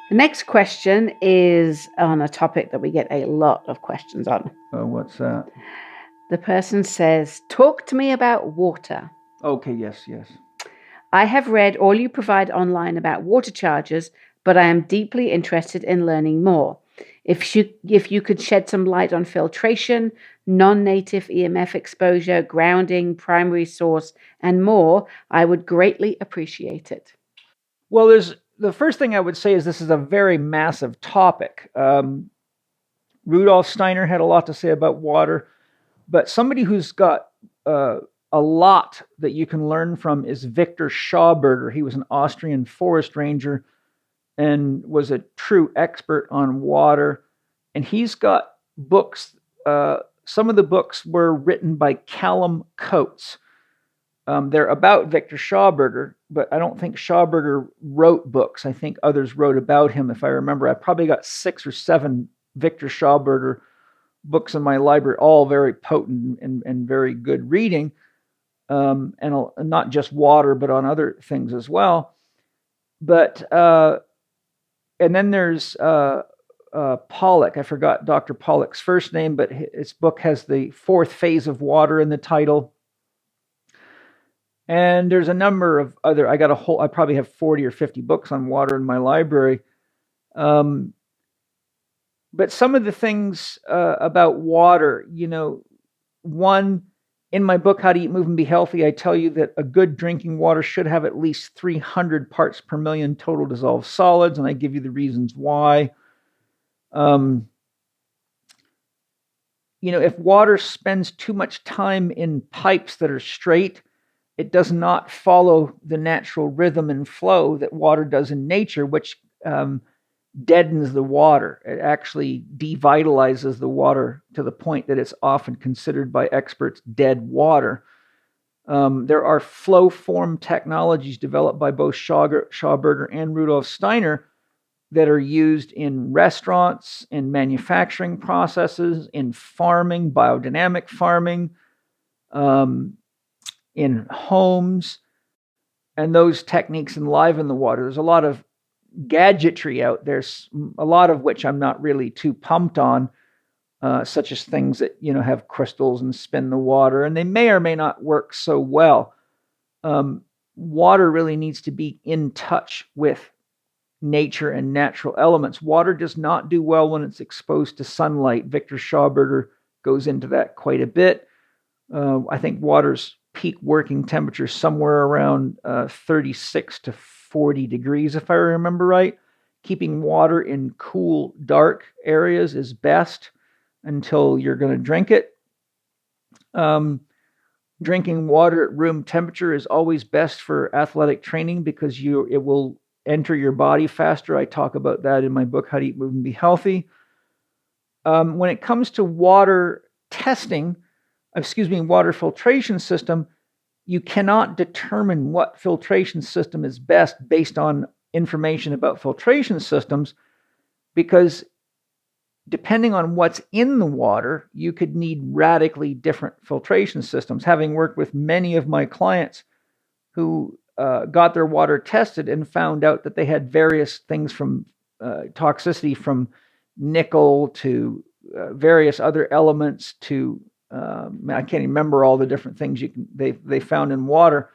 The next question is on a topic that we get a lot of questions on. What's that? The person says, talk to me about water. Okay, yes. I have read all you provide online about water charges, but I am deeply interested in learning more. If you could shed some light on filtration, non-native EMF exposure, grounding, primary source, and more, I would greatly appreciate it. Well, the first thing I would say is this is a very massive topic. Rudolf Steiner had a lot to say about water, but somebody who's got a lot that you can learn from is Victor Schauberger. He was an Austrian forest ranger and was a true expert on water. And he's got books. Some of the books were written by Callum Coates. They're about Victor Schauberger, but I don't think Schauberger wrote books. I think others wrote about him. If I remember, I probably got 6 or 7 Victor Schauberger books in my library, all very potent and very good reading, and not just water, but on other things as well. But and then there's Pollock. I forgot Dr. Pollock's first name, but his book has the 4th phase of water in the title. And there's a number of other. I probably have 40 or 50 books on water in my library. But some of the things about water, one, in my book, How to Eat, Move, and Be Healthy, I tell you that a good drinking water should have at least 300 parts per million total dissolved solids, and I give you the reasons why. If water spends too much time in pipes that are straight, it does not follow the natural rhythm and flow that water does in nature, which deadens the water. It actually devitalizes the water to the point that it's often considered by experts dead water. There are flow form technologies developed by both Schauberger and Rudolf Steiner that are used in restaurants, in manufacturing processes, in farming, biodynamic farming, in homes, and those techniques enliven the water. There's a lot of gadgetry out there, a lot of which I'm not really too pumped on, such as things that have crystals and spin the water, and they may or may not work so well. Water really needs to be in touch with nature and natural elements. Water does not do well when it's exposed to sunlight. Victor Schauberger goes into that quite a bit. I think water's peak working temperature somewhere around 36 to 40 degrees, if I remember right. Keeping water in cool, dark areas is best until you're going to drink it. Drinking water at room temperature is always best for athletic training because it will enter your body faster. I talk about that in my book, How to Eat, Move, and Be Healthy. When it comes to water filtration system, you cannot determine what filtration system is best based on information about filtration systems, because depending on what's in the water, you could need radically different filtration systems. Having worked with many of my clients who got their water tested and found out that they had various things from toxicity from nickel to various other elements to I can't remember all the different things they found in water.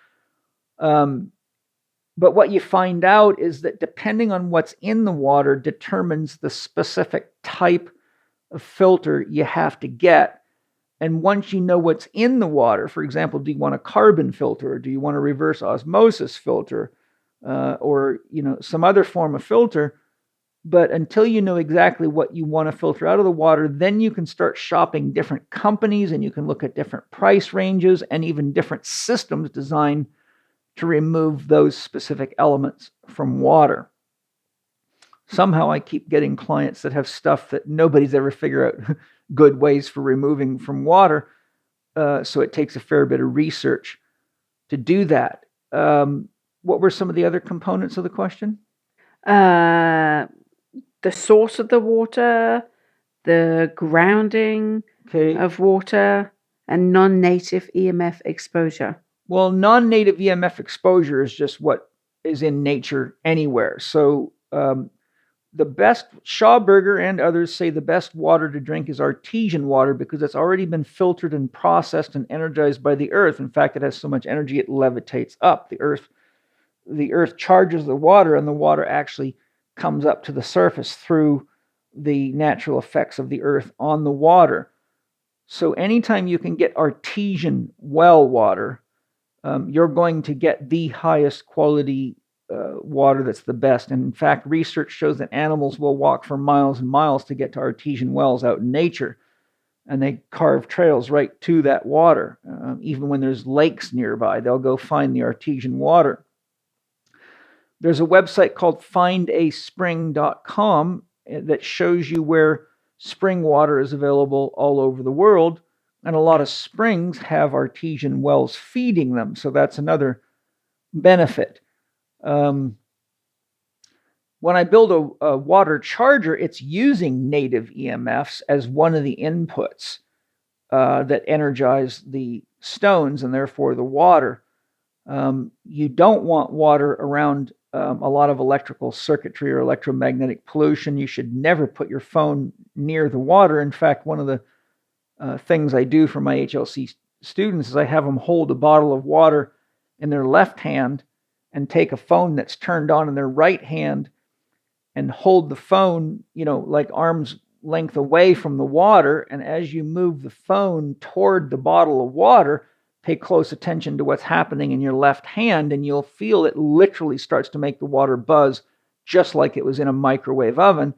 But what you find out is that depending on what's in the water determines the specific type of filter you have to get. And once you know what's in the water, for example, do you want a carbon filter, or do you want a reverse osmosis filter, or some other form of filter? But until you know exactly what you want to filter out of the water, then you can start shopping different companies, and you can look at different price ranges and even different systems designed to remove those specific elements from water. Somehow I keep getting clients that have stuff that nobody's ever figured out good ways for removing from water. So it takes a fair bit of research to do that. What were some of the other components of the question? The source of the water, the grounding of water, and non-native EMF exposure. Well, non-native EMF exposure is just what is in nature anywhere. So the best, Schauberger and others say the best water to drink is artesian water because it's already been filtered and processed and energized by the earth. In fact, it has so much energy it levitates up. The earth charges the water, and the water actually comes up to the surface through the natural effects of the earth on the water. So anytime you can get artesian well water, you're going to get the highest quality water that's the best. And in fact, research shows that animals will walk for miles and miles to get to artesian wells out in nature. And they carve trails right to that water. Even when there's lakes nearby, they'll go find the artesian water. There's a website called findaspring.com that shows you where spring water is available all over the world. And a lot of springs have artesian wells feeding them. So that's another benefit. When I build a water charger, it's using native EMFs as one of the inputs that energize the stones and therefore the water. You don't want water around a lot of electrical circuitry or electromagnetic pollution. You should never put your phone near the water. In fact, one of the things I do for my HLC students is I have them hold a bottle of water in their left hand and take a phone that's turned on in their right hand and hold the phone, like arm's length away from the water. And as you move the phone toward the bottle of water, pay close attention to what's happening in your left hand, and you'll feel it literally starts to make the water buzz just like it was in a microwave oven.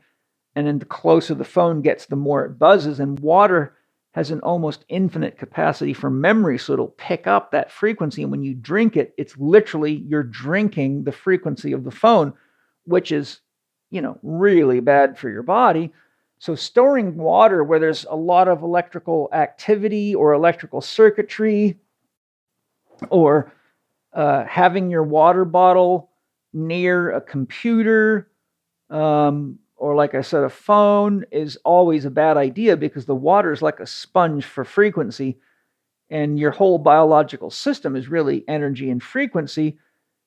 And then the closer the phone gets, the more it buzzes. And water has an almost infinite capacity for memory, so it'll pick up that frequency. And when you drink it, it's literally you're drinking the frequency of the phone, which is, really bad for your body. So storing water where there's a lot of electrical activity or electrical circuitry, or having your water bottle near a computer, or like I said, a phone, is always a bad idea because the water is like a sponge for frequency, and your whole biological system is really energy and frequency.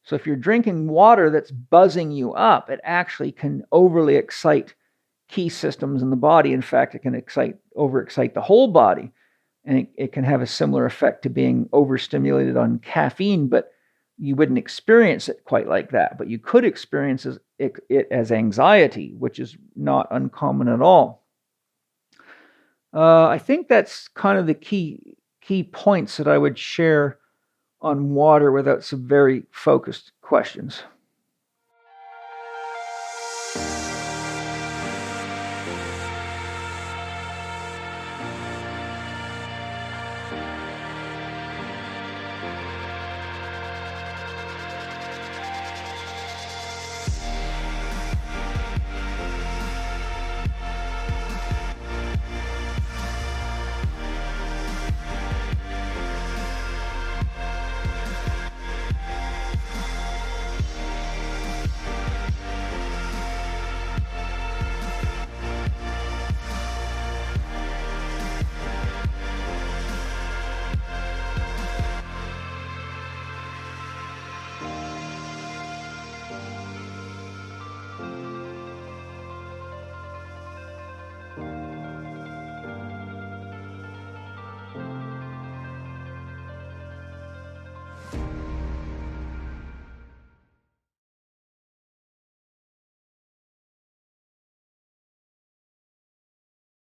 So if you're drinking water that's buzzing you up, it actually can overly excite key systems in the body. In fact, it can overexcite the whole body. And it can have a similar effect to being overstimulated on caffeine, but you wouldn't experience it quite like that. But you could experience it as anxiety, which is not uncommon at all. I think that's kind of the key points that I would share on water without some very focused questions.